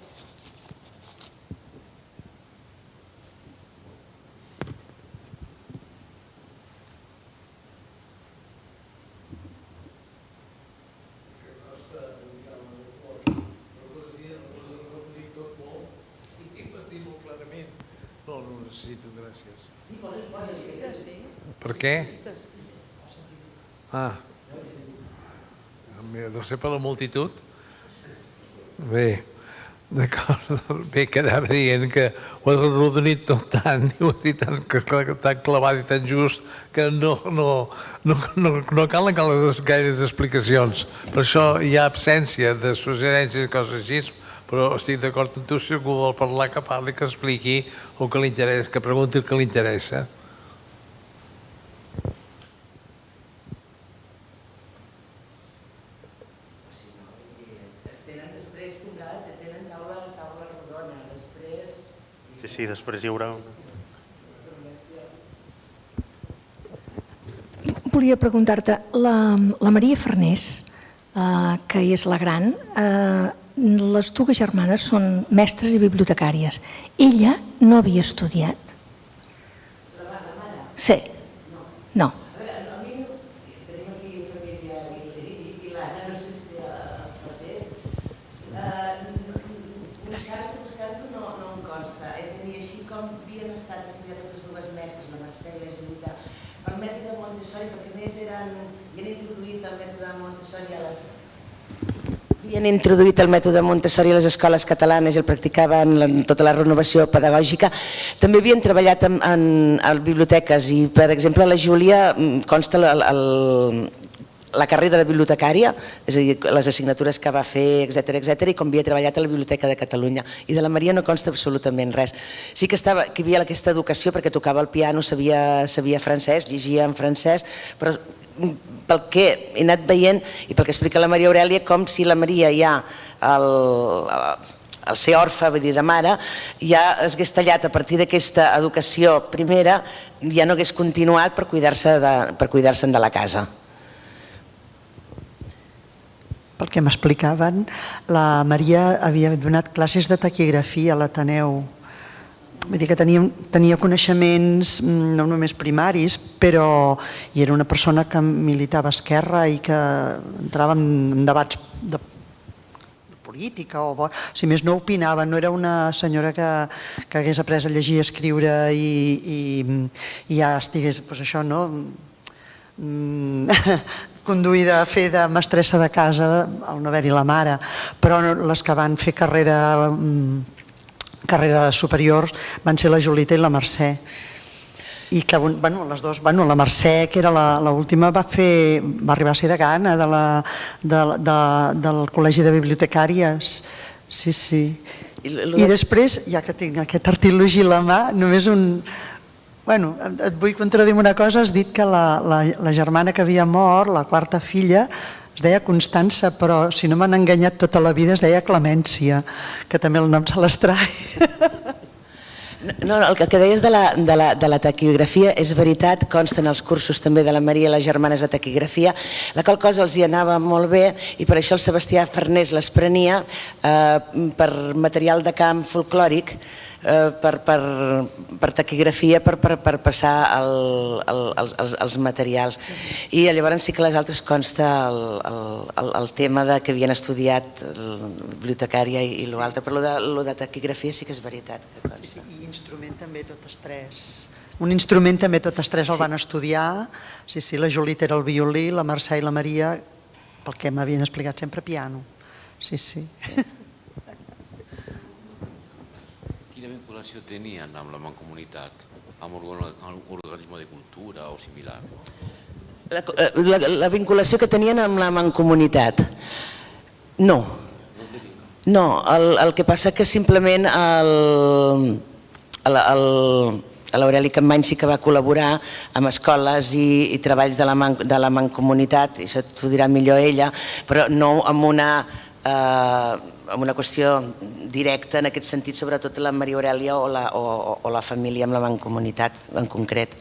No, no ho necessito, gràcies. Sí, poses. Per què? Deu ser per la multitud? Bé, d'acord. Bé, quedava dient que ho has arrodonit tot tant i ho has dit tan clavat i tan just que no calen gaires explicacions. Per això hi ha absència de suggerències i coses així, però estic d'acord amb tu, si algú vol parlar, que parli, que expliqui el que li interessa, que pregunti el que li interessa. Tenen taula rodona, després... Sí, després hi haurà una... Volia preguntar-te, la Maria Farnés, que és la gran, les dues germanes són mestres i bibliotecàries. Ella no havia estudiat? La mare? Sí. No. A veure, a mi tenim aquí família i l'Anna, no sé si té els papers. Buscant-ho no em consta. És a dir, així com havien estat estudiant totes dues mestres, la Mercè i la Judita, el mètode Montessori, perquè a més hi han introduït el mètode Montessori a les... Havien introduït el mètode Montessori a les escoles catalanes i el practicaven en tota la renovació pedagògica. També havien treballat en biblioteques i, per exemple, la Júlia consta la carrera de bibliotecària, és a dir, les assignatures que va fer, etc., i com havia treballat a la Biblioteca de Catalunya. I de la Maria no consta absolutament res. Sí que hi havia aquesta educació perquè tocava el piano, sabia francès, llegia en francès, però pel que he anat veient i pel que explica la Maria Aurèlia, com si la Maria ja al ser orfe, vull dir, de mare, ja es hagués tallat a partir d'aquesta educació primera, ja no hagués continuat per cuidar-se'n de la casa. pel que m'explicaven, la Maria havia donat classes de taquigrafia a l'Ateneu. Vull dir que tenia coneixements no només primaris, però era una persona que militava a Esquerra i que entrava en debats de política, o si més no opinava, no era una senyora que hagués après a llegir i a escriure i ja estigués, doncs això, no? Conduïda a fer de mestressa de casa al no haver-hi la mare, però les que van fer carreres superiors van ser la Julita i la Mercè. I que, les dues, la Mercè, que era l'última, va arribar a ser degana del Col·legi de Bibliotecàries. Sí, sí. I després, ja que tinc aquest artilugi a la mà, només et vull contradir una cosa. Has dit que la germana que havia mort, la quarta filla, es deia Constança, però si no m'han enganyat tota la vida es deia Clemència, que també el nom se l'estrai. No, el que deies de la taquigrafia és veritat, consten els cursos també de la Maria i les germanes de taquigrafia, la qual cosa els hi anava molt bé i per això el Sebastià Farnés les prenia per material de camp folclòric, per taquigrafia, per passar els materials. I llavors sí que les altres consta el tema que havien estudiat bibliotecària i l'altre, però el de taquigrafia sí que és veritat que consta. I instrument també totes tres. Un instrument també totes tres el van estudiar. Sí, la Julita era el violí, la Mercè i la Maria, pel que m'havien explicat, sempre piano. Sí, sí. Quina vinculació tenien amb la Mancomunitat? Amb algun organisme de cultura o similar? La vinculació que tenien amb la Mancomunitat? No. No, el que passa que simplement l'Aureli Campmany sí que va col·laborar amb escoles i treballs de la Mancomunitat, i això t'ho dirà millor ella, però no amb una qüestió directa en aquest sentit, sobretot la Maria Aurèlia o la família amb la Mancomunitat en concret.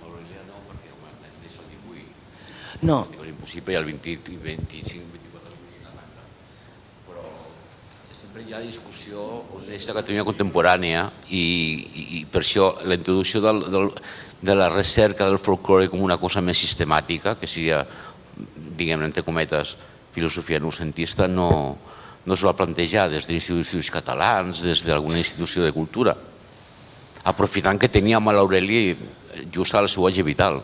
L'Aurèlia no, perquè és de 18. No. És impossible, i el 25, 24 però sempre hi ha discussió on és la Catalunya contemporània i per això la introducció de la recerca del folklore com una cosa més sistemàtica, que seria, diguem-ne, entre cometes, filosofia noucentista, no es va plantejar des d'instituts catalans, des d'alguna institució de cultura, aprofitant que teníem a l'Aureli just al seu auge vital.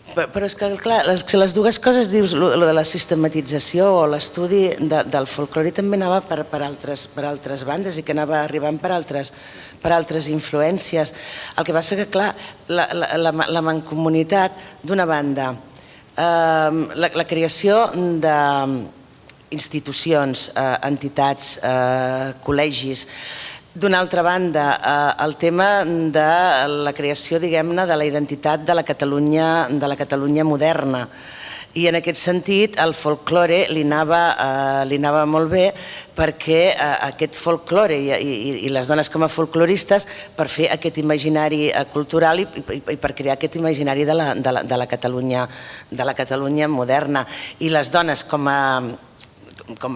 Però és que, clar, les dues coses, dius, el de la sistematització o l'estudi del folclore també anava per altres bandes i que anava arribant per altres influències. El que passa que, clar, la Mancomunitat, d'una banda, la creació d'institucions, entitats, col·legis. D'una altra banda, el tema de la creació, diguem-ne, de la identitat de la Catalunya moderna. I en aquest sentit el folklore li anava molt bé perquè aquest folklore i les dones com a folcloristes per fer aquest imaginari cultural i per crear aquest imaginari de la Catalunya moderna. I les dones com a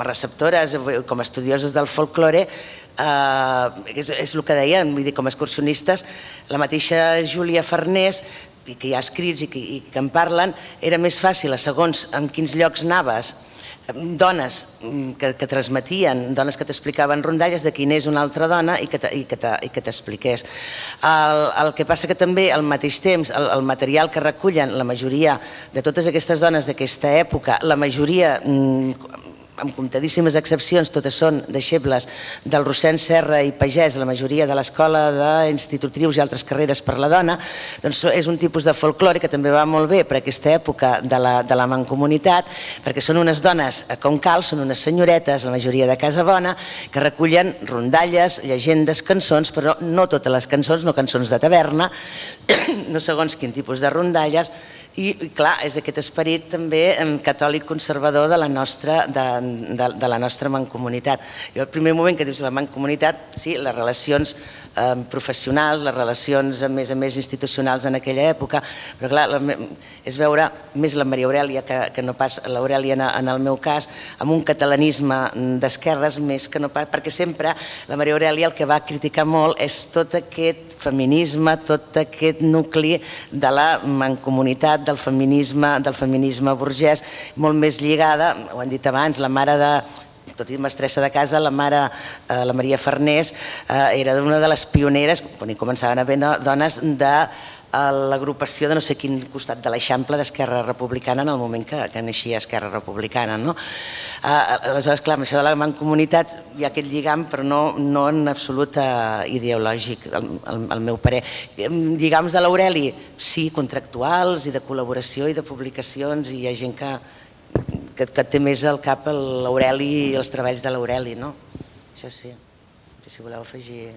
receptores, com a estudioses del folklore, és el que deien, vull dir, com a excursionistes, la mateixa Júlia Farnés, que hi ha escrits i que en parlen, era més fàcil, segons en quins llocs anaves, dones que transmetien, dones que t'explicaven rondalles de quina és una altra dona i que t'expliqués. El que passa que també al mateix temps el material que recullen la majoria de totes aquestes dones d'aquesta època, la majoria, amb comptadíssimes excepcions, totes són deixebles del Rossens Serra i Pagès, la majoria de l'Escola d'Institutrius i altres carreres per la dona, doncs és un tipus de folklore que també va molt bé per aquesta època de la Mancomunitat, perquè són unes dones com cal, són unes senyoretes, la majoria de casa bona, que recullen rondalles, llegendes, cançons, però no totes les cançons, no cançons de taverna, no segons quin tipus de rondalles, I clar, és aquest esperit també catòlic conservador de la nostra mancomunitat. I el primer moment que dius la mancomunitat, sí, les relacions professionals, les relacions a més institucionals en aquella època, però clar, és veure més la Maria Aurèlia que no pas l'Aurèlia en el meu cas, amb un catalanisme d'esquerres més que no pas, perquè sempre la Maria Aurèlia el que va criticar molt és tot aquest feminisme, tot aquest nucli de la mancomunitat, del feminisme burgès, molt més lligada, ho han dit abans, la mare de, tot i mestressa de casa, la mare, la Maria Farnés, era una de les pioneres, quan hi començaven a haver dones, de l'agrupació de no sé quin costat de l'Eixample d'Esquerra Republicana en el moment que naixia Esquerra Republicana. Aleshores, clar, amb això de la mancomunitat hi ha aquest lligam, però no en absolut ideològic, al meu parer. Lligams de l'Aureli, sí, contractuals i de col·laboració i de publicacions, i hi ha gent que té més al cap l'Aureli i els treballs de l'Aureli, no? Això sí, si voleu afegir...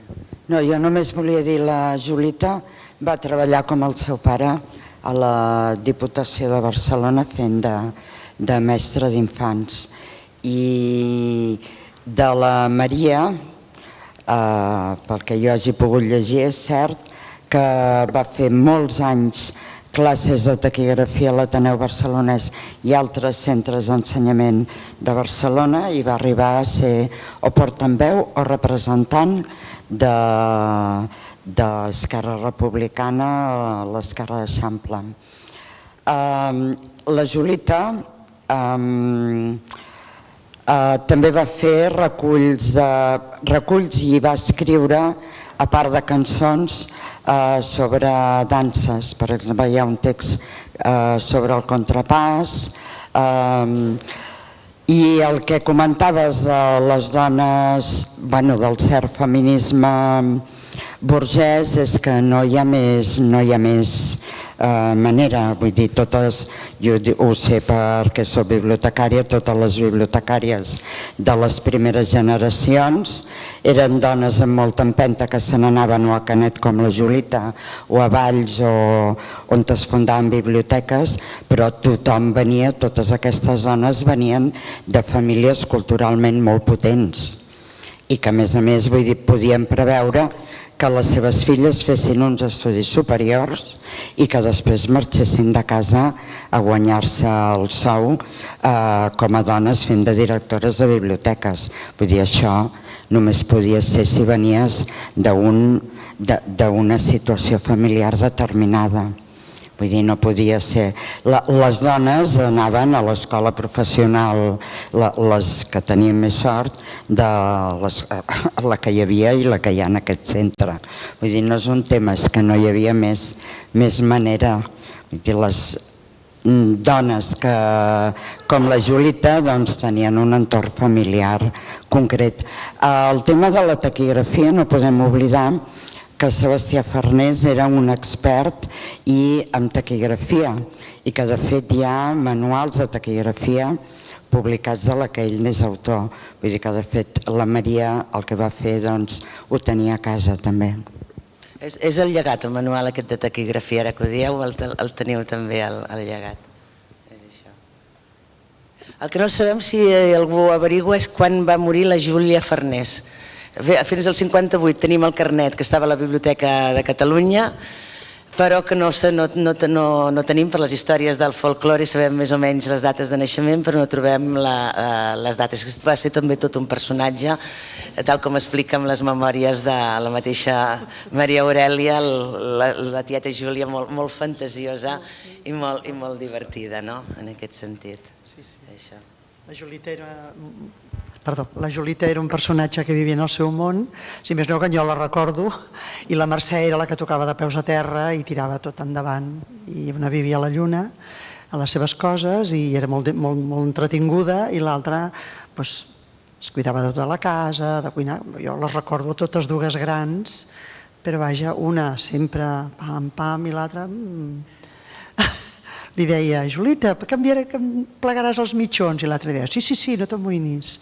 No, jo només volia dir, la Julita va treballar com el seu pare a la Diputació de Barcelona fent de mestra d'infants. I de la Maria, pel que jo hagi pogut llegir, és cert que va fer molts anys classes de taquigrafia a l'Ateneu Barcelonès i altres centres d'ensenyament de Barcelona i va arribar a ser o portaveu o representant d'Esquerra Republicana a l'Esquerra d'Eixample. La Julita també va fer reculls i va escriure, a part de cançons, sobre danses. Per exemple, hi ha un text sobre el contrapàs. I el que comentaves de les dones, del cert feminisme burgès, és que no hi ha més manera, vull dir, totes, jo ho sé perquè soc bibliotecària, totes les bibliotecàries de les primeres generacions eren dones amb molta empenta que se n'anaven o a Canet com la Julita o a Valls on es fundaven biblioteques, però tothom venia, totes aquestes dones venien de famílies culturalment molt potents i que a més, vull dir, podien preveure que les seves filles fessin uns estudis superiors i que després marxessin de casa a guanyar-se el sou com a dones fent de directores de biblioteques. Vull dir, això només podia ser si venies d'una situació familiar determinada. Vull dir, no podia ser... Les dones anaven a l'escola professional, les que tenien més sort, de la que hi havia i la que hi ha en aquest centre. Vull dir, no és un tema, és que no hi havia més manera. Vull dir, les dones que, com la Julita, doncs tenien un entorn familiar concret. El tema de la taquigrafia no podem oblidar que Sebastià Farnés era un expert en taquigrafia i que de fet hi ha manuals de taquigrafia publicats de la que ell n'és autor. Vull dir que de fet la Maria el que va fer doncs ho tenia a casa també. És el llegat, el manual aquest de taquigrafia, ara que ho dieu, el teniu també al llegat. És això. El que no sabem, si algú averigua, és quan va morir la Júlia Farnés. Fins al 58 tenim el carnet que estava a la Biblioteca de Catalunya, però que no tenim per les històries del folklore, sabem més o menys les dates de naixement, però no trobem les dates. Va ser també tot un personatge, tal com explica amb les memòries de la mateixa Maria Aurèlia, la tieta Júlia, molt fantasiosa i molt divertida, en aquest sentit. La Julita era un personatge que vivia en el seu món, si més no que jo la recordo, i la Mercè era la que tocava de peus a terra i tirava tot endavant. I una vivia a la lluna, a les seves coses, i era molt entretinguda, i l'altra es cuidava de tota la casa, de cuinar. Jo les recordo totes dues grans, però vaja, una sempre pam, i l'altra... Li deia, Julita, plegaràs els mitjons? I l'altra deia, sí, no t'amoïnis.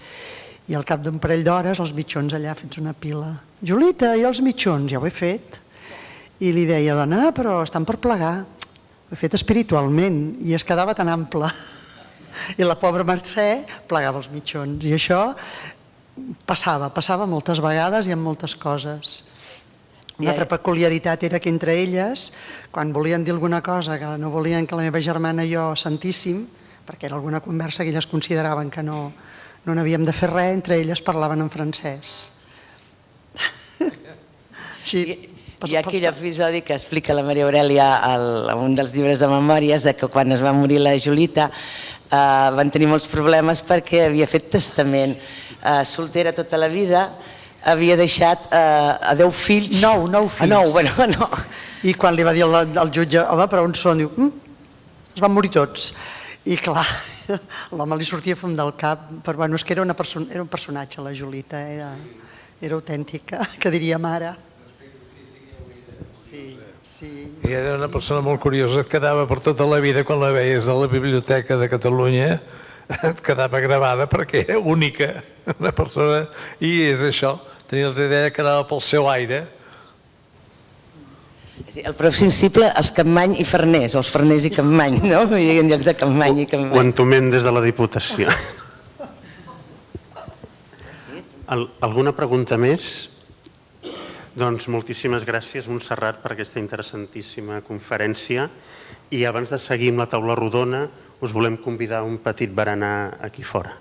I al cap d'un parell d'hores els mitjons allà fins una pila. Julita, i els mitjons? Ja ho he fet. I li deia, dona, però estan per plegar. Ho he fet espiritualment i es quedava tan ample. I la pobra Mercè plegava els mitjons. I això passava moltes vegades i amb moltes coses. Una altra peculiaritat era que entre elles, quan volien dir alguna cosa que no volien que la meva germana i jo sentíssim, perquè era alguna conversa que elles consideraven que no n'havíem de fer res, entre elles parlaven en francès. Hi ha aquell episodi que explica la Maria Aurèlia en un dels llibres de memòries de que quan es va morir la Julita van tenir molts problemes perquè havia fet testament. Soltera tota la vida, havia deixat a 10 fills. 9 fills. 9, bueno, no. I quan li va dir al jutge, home, però on són? Diu, es van morir tots. I clar, l'home li sortia fum del cap, però bueno, és que era un personatge, la Julita, era autèntica, que diríem ara. Sí. I era una persona molt curiosa, et quedava per tota la vida, quan la veies a la Biblioteca de Catalunya, et quedava gravada perquè era única, una persona, i és això, tenia la idea que anava pel seu aire. El prof sensible, els Capmany i Farners, o els Farners i Capmany, no? En lloc de Capmany i Capmany. Ho entomem des de la Diputació. Alguna pregunta més? Doncs moltíssimes gràcies, Montserrat, per aquesta interessantíssima conferència. I abans de seguir amb la taula rodona, us volem convidar a un petit berenar aquí fora.